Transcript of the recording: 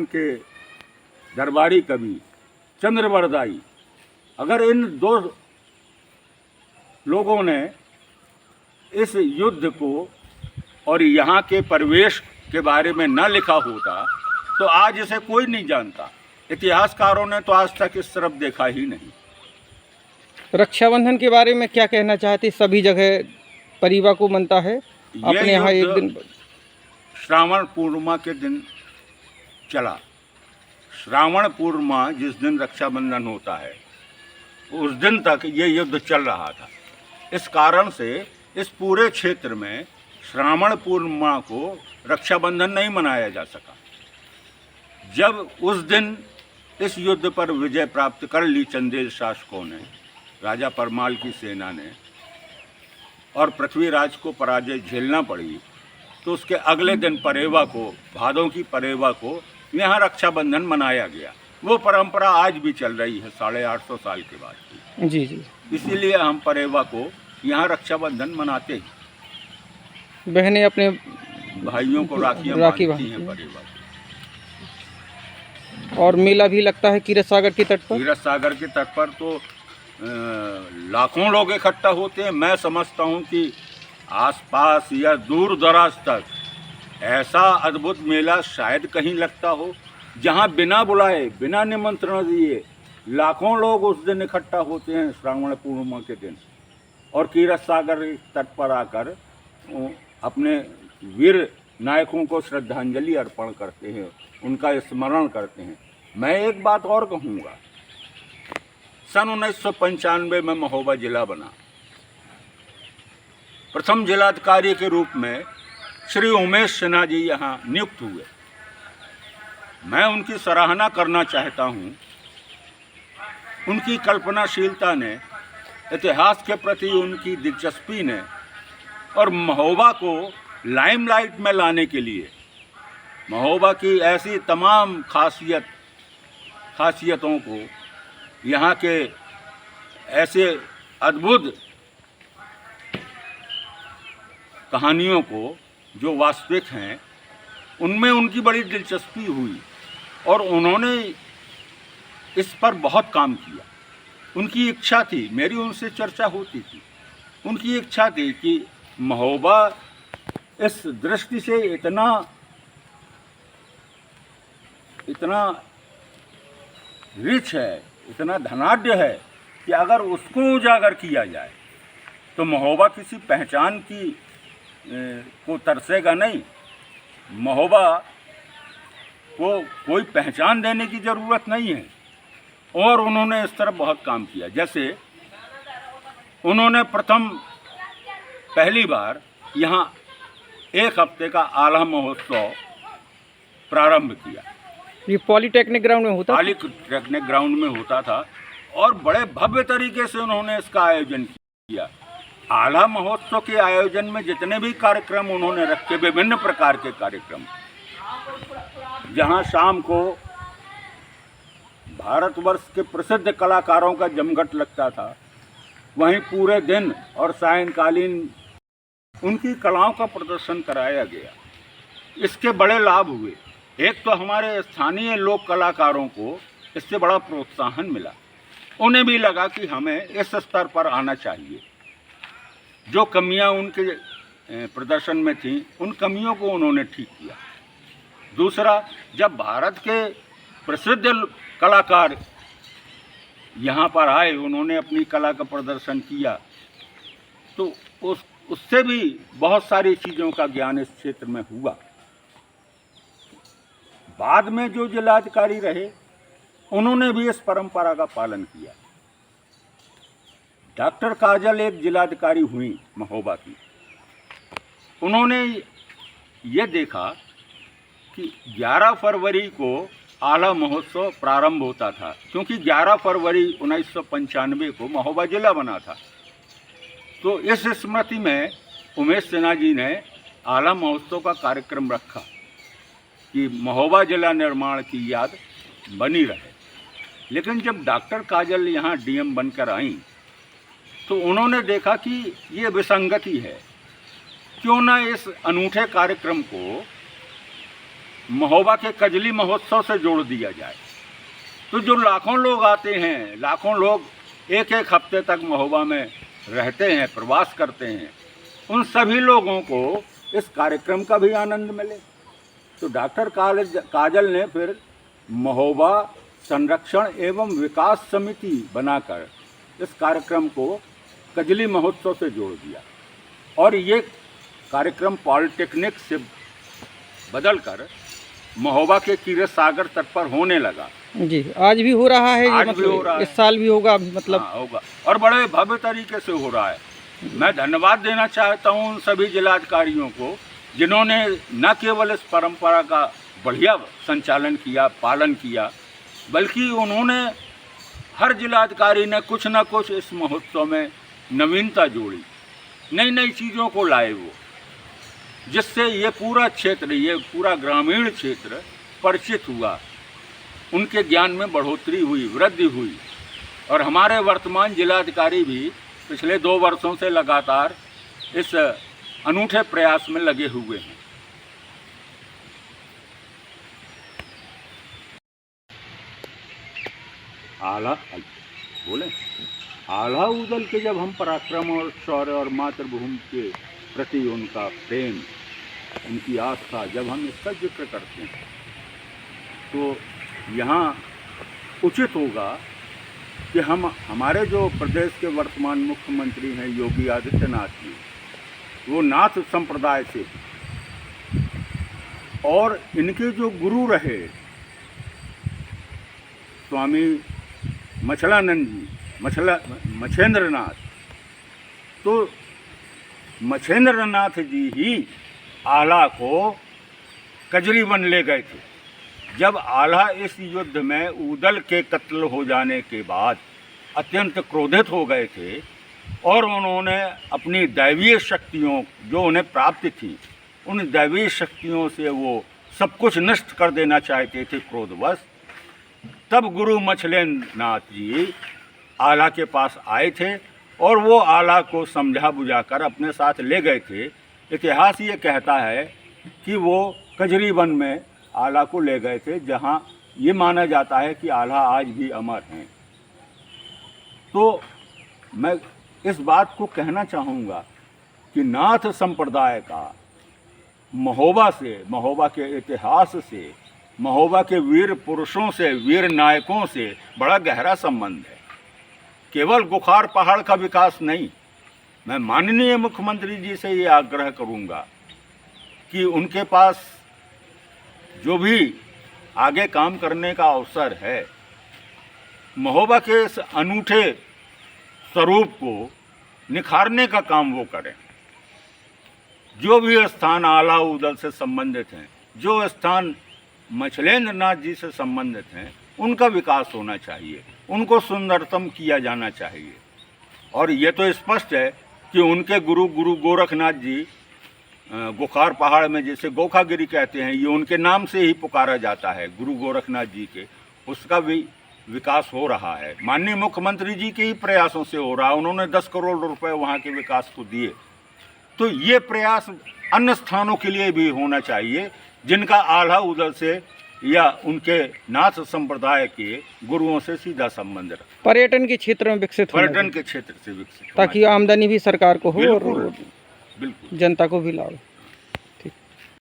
के दरबारी कवि चंद्रवरदाई, अगर इन दो लोगों ने इस युद्ध को और यहाँ के परिवेश के बारे में न लिखा होता तो आज इसे कोई नहीं जानता। इतिहासकारों ने तो आज तक इस तरफ देखा ही नहीं। रक्षाबंधन के बारे में क्या कहना चाहते? सभी जगह परिवार को मनता है, अपने यहाँ एक दिन श्रावण पूर्णिमा के दिन चला। श्रावण पूर्णिमा जिस दिन रक्षाबंधन होता है उस दिन तक ये युद्ध चल रहा था। इस कारण से इस पूरे क्षेत्र में श्रावण पूर्णिमा को रक्षाबंधन नहीं मनाया जा सका। जब उस दिन इस युद्ध पर विजय प्राप्त कर ली चंदेल शासकों ने, राजा परमाल की सेना ने, और पृथ्वीराज को पराजय झेलना पड़ी, तो उसके अगले दिन परेवा को, भादों की परेवा को यहाँ रक्षाबंधन मनाया गया। वो परंपरा आज भी चल रही है 850 साल के बाद की। जी जी, इसीलिए हम परेवा को यहाँ रक्षाबंधन मनाते हैं। बहनें अपने भाइयों को राखी बांधती हैं परेवा को। और मेला भी लगता है कीरत सागर के तट पर। कीरत सागर के तट पर तो लाखों लोग इकट्ठा होते हैं। मैं समझता हूँ कि आसपास या दूर दराज तक ऐसा अद्भुत मेला शायद कहीं लगता हो जहाँ बिना बुलाए, बिना निमंत्रण दिए लाखों लोग उस दिन इकट्ठा होते हैं श्रावण पूर्णिमा के दिन, और कीरत सागर तट पर आकर अपने वीर नायकों को श्रद्धांजलि अर्पण करते हैं, उनका स्मरण करते हैं। मैं एक बात और कहूँगा, सन 1995 में महोबा जिला बना। प्रथम जिलाधिकारी के रूप में श्री उमेश सिन्हा जी यहाँ नियुक्त हुए। मैं उनकी सराहना करना चाहता हूँ। उनकी कल्पनाशीलता ने, इतिहास के प्रति उनकी दिलचस्पी ने, और महोबा को लाइमलाइट में लाने के लिए महोबा की ऐसी तमाम खासियतों को, यहाँ के ऐसे अद्भुत कहानियों को जो वास्तविक हैं, उनमें उनकी बड़ी दिलचस्पी हुई और उन्होंने इस पर बहुत काम किया। उनकी इच्छा थी, मेरी उनसे चर्चा होती थी, उनकी इच्छा थी कि महोबा इस दृष्टि से इतना रिच है, इतना धनाढ्य है कि अगर उसको उजागर किया जाए तो महोबा किसी पहचान की को तरसेगा नहीं। महोबा को कोई पहचान देने की ज़रूरत नहीं है। और उन्होंने इस तरफ बहुत काम किया। जैसे उन्होंने पहली बार यहाँ 1 हफ्ते का आला महोत्सव प्रारंभ किया। ये पॉलीटेक्निक ग्राउंड में होता पॉलीटेक्निक ग्राउंड में होता था और बड़े भव्य तरीके से उन्होंने इसका आयोजन किया। आला महोत्सव के आयोजन में जितने भी कार्यक्रम उन्होंने रखे, विभिन्न प्रकार के कार्यक्रम, जहां शाम को भारतवर्ष के प्रसिद्ध कलाकारों का जमघट लगता था, वहीं पूरे दिन और सायंकालीन उनकी कलाओं का प्रदर्शन कराया गया। इसके बड़े लाभ हुए। एक तो हमारे स्थानीय लोक कलाकारों को इससे बड़ा प्रोत्साहन मिला। उन्हें भी लगा कि हमें इस स्तर पर आना चाहिए। जो कमियां उनके प्रदर्शन में थीं, उन कमियों को उन्होंने ठीक किया। दूसरा, जब भारत के प्रसिद्ध कलाकार यहाँ पर आए, उन्होंने अपनी कला का प्रदर्शन किया, तो उससे भी बहुत सारी चीज़ों का ज्ञान इस क्षेत्र में हुआ। बाद में जो जिलाधिकारी रहे, उन्होंने भी इस परंपरा का पालन किया। डॉक्टर काजल एक जिलाधिकारी हुई महोबा की। उन्होंने ये देखा कि 11 फरवरी को आला महोत्सव प्रारंभ होता था, क्योंकि 11 फरवरी 1995 को महोबा जिला बना था। तो इस स्मृति में उमेश सिन्हा जी ने आला महोत्सव का कार्यक्रम रखा कि महोबा जिला निर्माण की याद बनी रहे। लेकिन जब डॉक्टर काजल यहाँ डीएम बनकर आईं, तो उन्होंने देखा कि ये विसंगति है। क्यों ना इस अनूठे कार्यक्रम को महोबा के कजली महोत्सव से जोड़ दिया जाए। तो जो लाखों लोग आते हैं, लाखों लोग एक एक हफ्ते तक महोबा में रहते हैं, प्रवास करते हैं, उन सभी लोगों को इस कार्यक्रम का भी आनंद मिले। तो डॉक्टर काजल ने फिर महोबा संरक्षण एवं विकास समिति बनाकर इस कार्यक्रम को कजली महोत्सव से जोड़ दिया और ये कार्यक्रम पॉलिटेक्निक से बदलकर महोबा के कीरत सागर तट पर होने लगा। जी, आज भी हो रहा है, आज भी हो रहा है। इस साल भी होगा अभी, मतलब हाँ, होगा और बड़े भव्य तरीके से हो रहा है। मैं धन्यवाद देना चाहता हूँ उन सभी जिलाधिकारियों को जिन्होंने न केवल इस परंपरा का बढ़िया संचालन किया, पालन किया, बल्कि उन्होंने हर जिलाधिकारी ने कुछ न कुछ इस महोत्सव में नवीनता जोड़ी, नई नई चीज़ों को लाए वो, जिससे ये पूरा क्षेत्र, ये पूरा ग्रामीण क्षेत्र परिचित हुआ, उनके ज्ञान में बढ़ोतरी हुई, वृद्धि हुई। और हमारे वर्तमान जिलाधिकारी भी पिछले 2 वर्षों से लगातार इस अनूठे प्रयास में लगे हुए हैं। आल्हा उदल के जब हम पराक्रम और शौर्य और मातृभूमि के प्रति उनका प्रेम, उनकी आस्था, जब हम इसका जिक्र करते हैं तो यहाँ उचित होगा कि हमारे जो प्रदेश के वर्तमान मुख्यमंत्री हैं योगी आदित्यनाथ जी, वो नाथ संप्रदाय से और इनके जो गुरु रहे स्वामी मछलानंद जी, मछेंद्रनाथ, तो मछेंद्रनाथ जी ही आल्हा को कजरी वन ले गए थे। जब आल्हा इस युद्ध में उदल के कत्ल हो जाने के बाद अत्यंत क्रोधित हो गए थे और उन्होंने अपनी दैवीय शक्तियों जो उन्हें प्राप्त थी, उन दैवीय शक्तियों से वो सब कुछ नष्ट कर देना चाहते थे क्रोधवश, तब गुरु मछलेंद्रनाथ जी आल्हा के पास आए थे और वो आल्हा को समझा बुझाकर अपने साथ ले गए थे। इतिहास ये कहता है कि वो कजरी वन में आल्हा को ले गए थे, जहाँ ये माना जाता है कि आल्हा आज भी अमर हैं। तो मैं इस बात को कहना चाहूँगा कि नाथ संप्रदाय का महोबा से, महोबा के इतिहास से, महोबा के वीर पुरुषों से, वीर नायकों से बड़ा गहरा संबंध है। केवल गुखार पहाड़ का विकास नहीं, मैं माननीय मुख्यमंत्री जी से ये आग्रह करूँगा कि उनके पास जो भी आगे काम करने का अवसर है, महोबा के इस अनूठे स्वरूप को निखारने का काम वो करें। जो भी स्थान आल्हा उदल से संबंधित हैं, जो स्थान मछलेंद्रनाथ जी से संबंधित हैं, उनका विकास होना चाहिए, उनको सुंदरतम किया जाना चाहिए। और ये तो स्पष्ट है कि उनके गुरु गोरखनाथ जी गुखार पहाड़ में, जिसे गोखागिरी कहते हैं, ये उनके नाम से ही पुकारा जाता है, गुरु गोरखनाथ जी के, उसका भी विकास हो रहा है। माननीय मुख्यमंत्री जी के ही प्रयासों से हो रहा है। उन्होंने 10 करोड़ रुपए वहाँ के विकास को दिए। तो ये प्रयास अन्य स्थानों के लिए भी होना चाहिए जिनका आल्हा उदल से या उनके नाथ संप्रदाय के गुरुओं से सीधा संबंध रहा। पर्यटन के क्षेत्र में विकसित, पर्यटन के क्षेत्र से विकसित, ताकि आमदनी भी सरकार को हो और बिल्कुल जनता को भी लाभ।